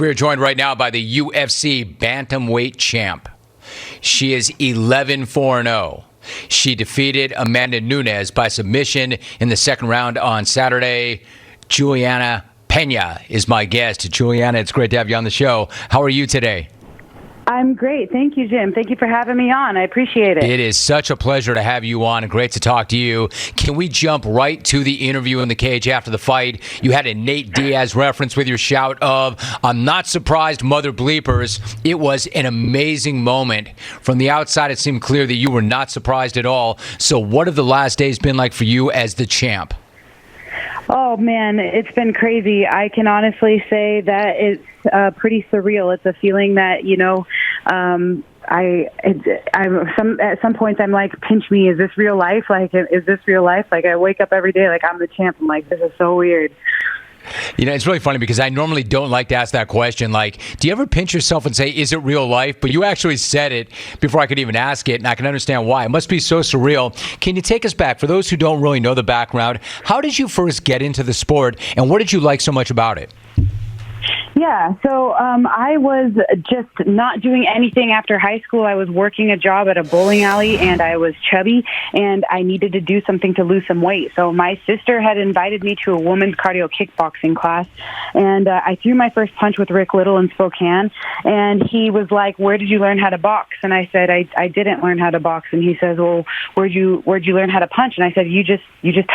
We are joined right now by the UFC Bantamweight Champ. She is 11-4-0. She defeated Amanda Nunes by submission in the second round on Saturday. Julianna Pena is my guest. Julianna, it's great to have you on the show. How are you today? I'm great. Thank you, Jim. Thank you for having me on. I appreciate it. It is such a pleasure to have you on and great to talk to you. Can we jump right to the interview in the cage after the fight? You had a Nate Diaz reference with your shout of, "I'm not surprised, mother bleepers." It was an amazing moment. From the outside, it seemed clear that you were not surprised at all. So what have the last days been like for you as the champ? Oh, man, it's been crazy. I can honestly say that it's pretty surreal. It's a feeling that, at some points I'm like, pinch me. Is this real life? Like, is this real life? Like, I wake up every day like I'm the champ. I'm like, this is so weird. You know, it's really funny because I normally don't like to ask that question. Like, do you ever pinch yourself and say, is it real life? But you actually said it before I could even ask it, and I can understand why. It must be so surreal. Can you take us back, for those who don't really know the background, how did you first get into the sport, and what did you like so much about it? Yeah, so I was just not doing anything after high school. I was working a job at a bowling alley, and I was chubby, and I needed to do something to lose some weight. So my sister had invited me to a women's cardio kickboxing class, and I threw my first punch with Rick Little in Spokane, and he was like, "Where did you learn how to box?" And I said, I didn't learn how to box. And he says, "Well, where'd you learn how to punch?" And I said, you just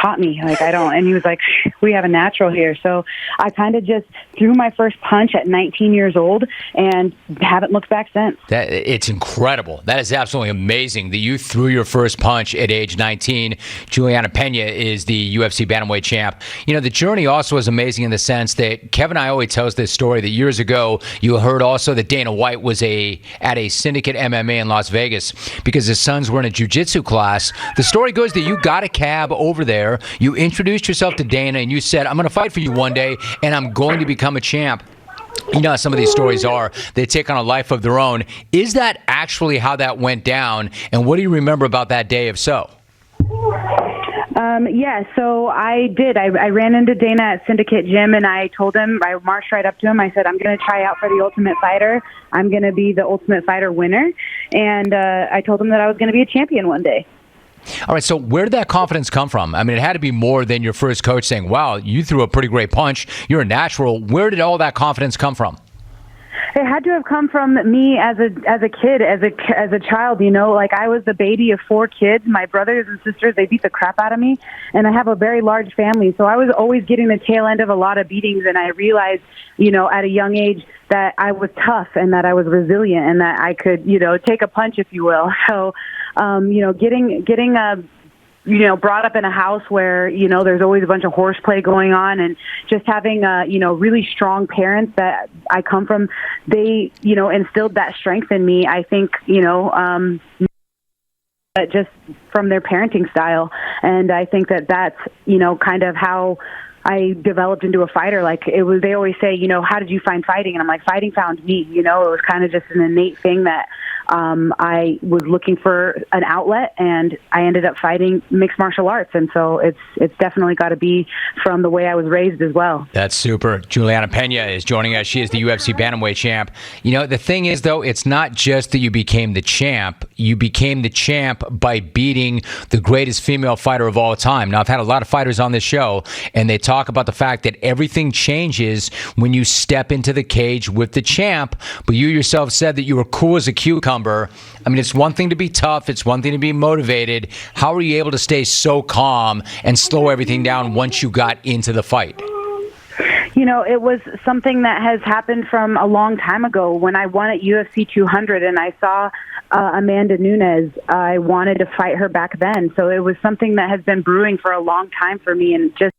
taught me. Like, I don't. And he was like, "We have a natural here." So I kind of just threw my first punch at 19 years old and haven't looked back since. It's incredible. That is absolutely amazing that you threw your first punch at age 19. Julianna Pena is the UFC Bantamweight champ. You know, the journey also is amazing in the sense that Kevin Iole tells this story that years ago you heard also that Dana White was at a Syndicate MMA in Las Vegas because his sons were in a jiu-jitsu class. The story goes that you got a cab over there, you introduced yourself to Dana, and you said, "I'm going to fight for you one day, and I'm going to become a champ." You know how some of these stories are. They take on a life of their own. Is that actually how that went down? And what do you remember about that day, if so? Yeah, so I did. I ran into Dana at Syndicate Gym, and I told him, I marched right up to him. I said, "I'm going to try out for the Ultimate Fighter. I'm going to be the Ultimate Fighter winner." And I told him that I was going to be a champion one day. All right, so where did that confidence come from? I mean, it had to be more than your first coach saying, "Wow, you threw a pretty great punch. You're a natural." Where did all that confidence come from? It had to have come from me as a kid, as a child. You know, like I was the baby of 4 kids. My brothers and sisters, they beat the crap out of me, and I have a very large family. So I was always getting the tail end of a lot of beatings, and I realized, at a young age, that I was tough and that I was resilient and that I could, take a punch, if you will. So, getting brought up in a house where, there's always a bunch of horseplay going on, and just having, really strong parents that I come from, they, instilled that strength in me. I think, just from their parenting style. And I think that that's, kind of how I developed into a fighter. Like they always say, "How did you find fighting?" And I'm like, fighting found me. It was kind of just an innate thing that I was looking for an outlet, and I ended up fighting mixed martial arts. And so it's definitely got to be from the way I was raised as well. That's super. Julianna Pena is joining us. She is the UFC Bantamweight champ. The thing is, though, it's not just that you became the champ. You became the champ by beating the greatest female fighter of all time. Now, I've had a lot of fighters on this show, and they talk about the fact that everything changes when you step into the cage with the champ, but you yourself said that you were cool as a cucumber. I mean, it's one thing to be tough, it's one thing to be motivated. How were you able to stay so calm and slow everything down once you got into the fight? It was something that has happened from a long time ago. When I won at UFC 200 and I saw Amanda Nunes, I wanted to fight her back then. So it was something that has been brewing for a long time for me, and just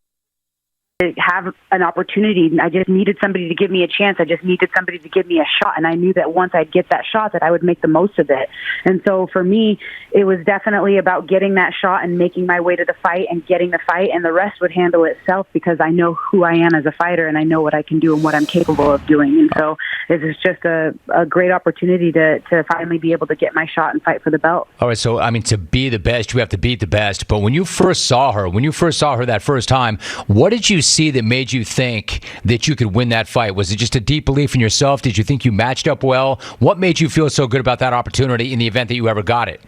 to have an opportunity. I just needed somebody to give me a chance. I just needed somebody to give me a shot. And I knew that once I'd get that shot, that I would make the most of it. And so for me, it was definitely about getting that shot and making my way to the fight and getting the fight, and the rest would handle itself because I know who I am as a fighter and I know what I can do and what I'm capable of doing. And so is just a great opportunity to finally be able to get my shot and fight for the belt. All right, so I mean, to be the best, you have to beat the best. But when you first saw her that first time, what did you see that made you think that you could win that fight? Was it just a deep belief in yourself? Did you think you matched up well? What made you feel so good about that opportunity in the event that you ever got it?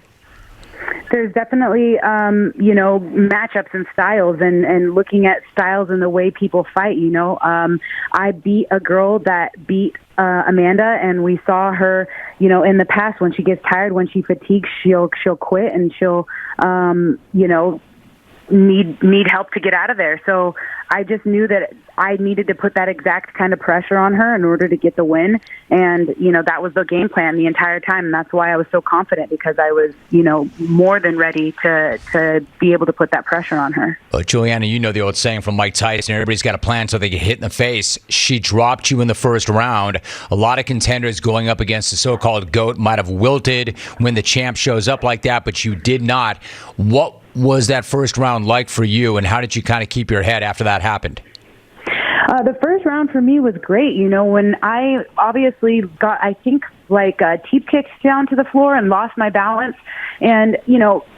There's definitely, matchups and styles and looking at styles and the way people fight, I beat a girl that beat Amanda, and we saw her, in the past when she gets tired, when she fatigues, she'll quit and she'll, need help to get out of there. So I just knew that I needed to put that exact kind of pressure on her in order to get the win. And, that was the game plan the entire time. And that's why I was so confident, because I was, more than ready to be able to put that pressure on her. Well, Julianna, you know the old saying from Mike Tyson, everybody's got a plan so they get hit in the face. She dropped you in the first round. A lot of contenders going up against the so-called GOAT might have wilted when the champ shows up like that, but you did not. What was that first round like for you, and how did you kind of keep your head after that happened? The first round for me was great. When I obviously got, I think, teep kicks down to the floor and lost my balance. And,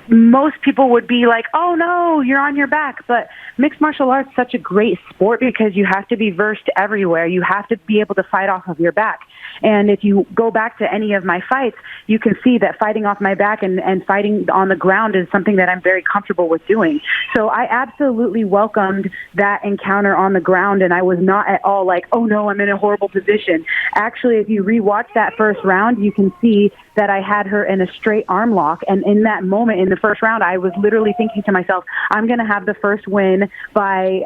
most people would be like, oh, no, you're on your back. But mixed martial arts is such a great sport because you have to be versed everywhere. You have to be able to fight off of your back. And if you go back to any of my fights, you can see that fighting off my back and fighting on the ground is something that I'm very comfortable with doing. So I absolutely welcomed that encounter on the ground, and I was not at all like, oh, no, I'm in a horrible position. Actually, if you rewatch that first round, you can see that I had her in a straight arm lock. And in that moment, in the first round, I was literally thinking to myself, I'm going to have the first win by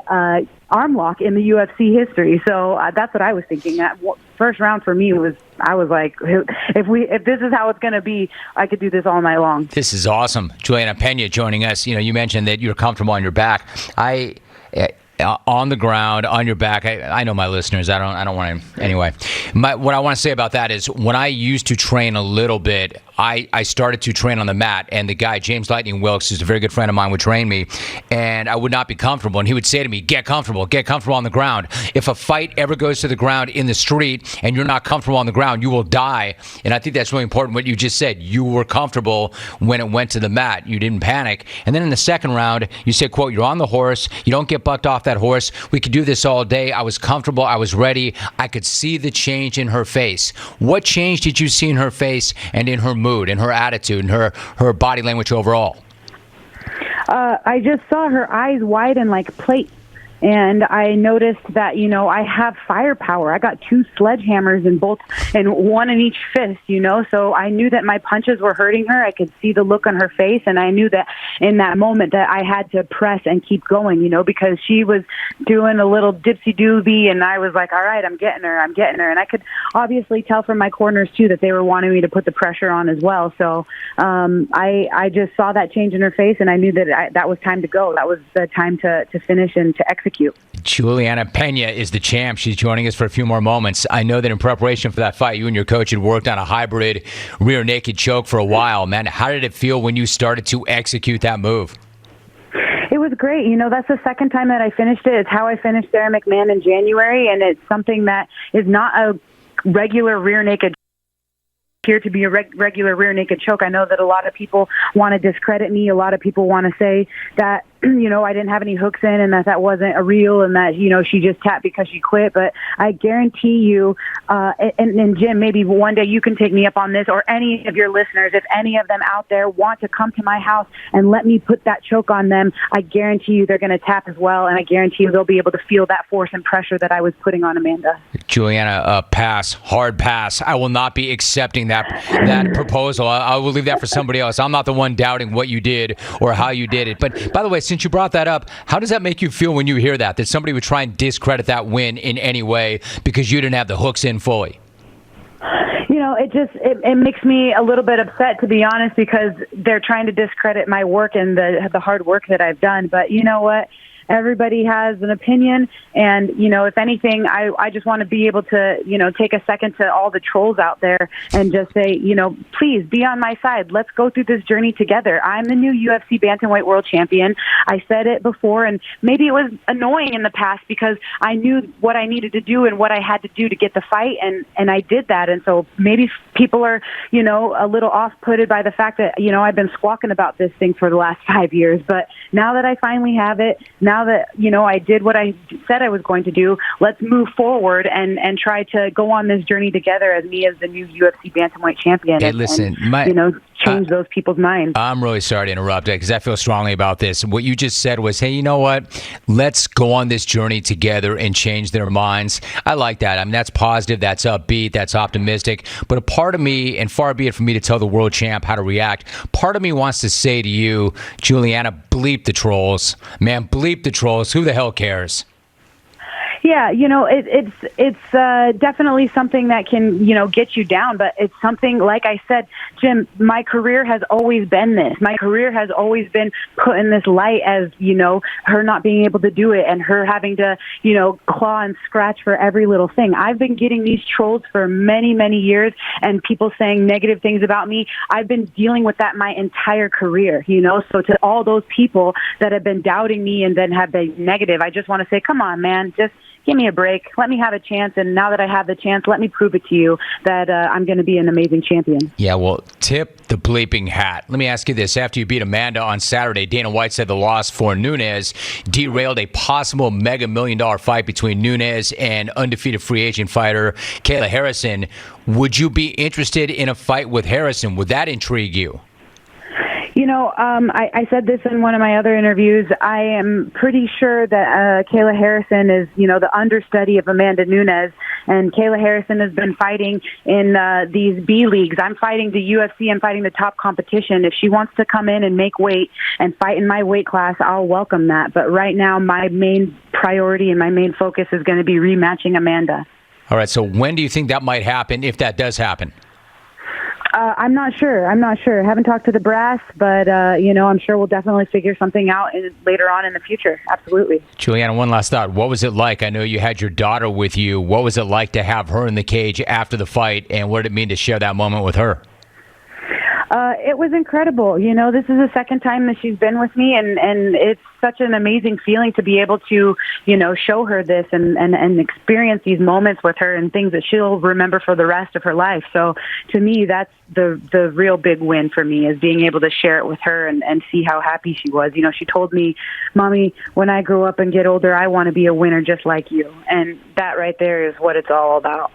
arm lock in the UFC history. So that's what I was thinking. That first round for me I was like, if this is how it's going to be, I could do this all night long. This is awesome. Julianna Pena joining us. You mentioned that you're comfortable on your back. On the ground, on your back. I know my listeners. I don't want to. Anyway, what I want to say about that is when I used to train a little bit, I started to train on the mat, and the guy, James Lightning Wilkes, who's a very good friend of mine, would train me, and I would not be comfortable. And he would say to me, get comfortable on the ground. If a fight ever goes to the ground in the street and you're not comfortable on the ground, you will die. And I think that's really important what you just said. You were comfortable when it went to the mat. You didn't panic. And then in the second round, you said, quote, you're on the horse. You don't get bucked off that horse. We could do this all day. I was comfortable. I was ready. I could see the change in her face. What change did you see in her face and in her mood, in her attitude, and her body language overall? I just saw her eyes widen like plates. And I noticed that, I have firepower. I got 2 sledgehammers and one in each fist, so I knew that my punches were hurting her. I could see the look on her face, and I knew that in that moment that I had to press and keep going, because she was doing a little dipsy-doobie, and I was like, all right, I'm getting her. And I could obviously tell from my corners, too, that they were wanting me to put the pressure on as well. So I just saw that change in her face, and I knew that that was time to go. That was the time to finish and to execute. Julianna Pena is the champ. She's joining us for a few more moments. I know that in preparation for that fight, you and your coach had worked on a hybrid rear naked choke for a while. Man, how did it feel when you started to execute that move? It was great. That's the second time that I finished it. It's how I finished Sarah McMahon in January, and it's something that is not a regular rear naked here to be a regular rear naked choke. I know that a lot of people want to discredit me. A lot of people want to say that, I didn't have any hooks in and that wasn't a real and that, she just tapped because she quit. But I guarantee you, and Jim, maybe one day you can take me up on this, or any of your listeners, if any of them out there want to come to my house and let me put that choke on them, I guarantee you they're going to tap as well. And I guarantee you they'll be able to feel that force and pressure that I was putting on Amanda. Julianna, pass, hard pass. I will not be accepting that proposal. I will leave that for somebody else. I'm not the one doubting what you did or how you did it. But by the way, since you brought that up, how does that make you feel when you hear that somebody would try and discredit that win in any way because you didn't have the hooks in fully? It makes me a little bit upset, to be honest, because they're trying to discredit my work and the hard work that I've done. But you know what? everybody has an opinion. And, if anything, I just want to be able to, take a second to all the trolls out there and just say, please be on my side. Let's go through this journey together. I'm the new UFC Bantamweight World Champion. I said it before, and maybe it was annoying in the past because I knew what I needed to do and what I had to do to get the fight, and I did that. And so maybe people are, a little off-putted by the fact that, I've been squawking about this thing for the last 5 years. But now that I finally have it, now that, I did what I said I was going to do, let's move forward and try to go on this journey together as me as the new UFC Bantamweight Champion. Hey, listen, change those people's minds. I'm really sorry to interrupt because I feel strongly about this. What you just said was, hey, you know what? Let's go on this journey together and change their minds. I like that. I mean, that's positive, that's upbeat, that's optimistic. But a part of me, and far be it for me to tell the world champ how to react, part of me wants to say to you, Julianna, bleep the trolls. Man, bleep the trolls. Who the hell cares? Yeah, it's definitely something that can, get you down. But it's something, like I said, Jim, my career has always been this. My career has always been put in this light as, her not being able to do it and her having to, claw and scratch for every little thing. I've been getting these trolls for many, many years and people saying negative things about me. I've been dealing with that my entire career, So to all those people that have been doubting me and then have been negative, I just want to say, come on, man, just give me a break. Let me have a chance. And now that I have the chance, let me prove it to you that I'm going to be an amazing champion. Yeah, well, tip the bleeping hat. Let me ask you this. After you beat Amanda on Saturday, Dana White said the loss for Nunes derailed a possible mega $1 million fight between Nunes and undefeated free agent fighter Kayla Harrison. Would you be interested in a fight with Harrison? Would that intrigue you? I said this in one of my other interviews. I am pretty sure that Kayla Harrison is, the understudy of Amanda Nunes, and Kayla Harrison has been fighting in these B leagues. I'm fighting the UFC. I'm fighting the top competition. If she wants to come in and make weight and fight in my weight class, I'll welcome that. But right now, my main priority and my main focus is going to be rematching Amanda. All right, so when do you think that might happen, if that does happen? I'm not sure. I haven't talked to the brass, but, I'm sure we'll definitely figure something out later on in the future. Absolutely. Julianna, one last thought. What was it like? I know you had your daughter with you. What was it like to have her in the cage after the fight, and what did it mean to share that moment with her? It was incredible. This is the second time that she's been with me, and it's such an amazing feeling to be able to, show her this and experience these moments with her and things that she'll remember for the rest of her life. So to me, that's the real big win for me, is being able to share it with her and see how happy she was. She told me, Mommy, when I grow up and get older, I want to be a winner just like you. And that right there is what it's all about.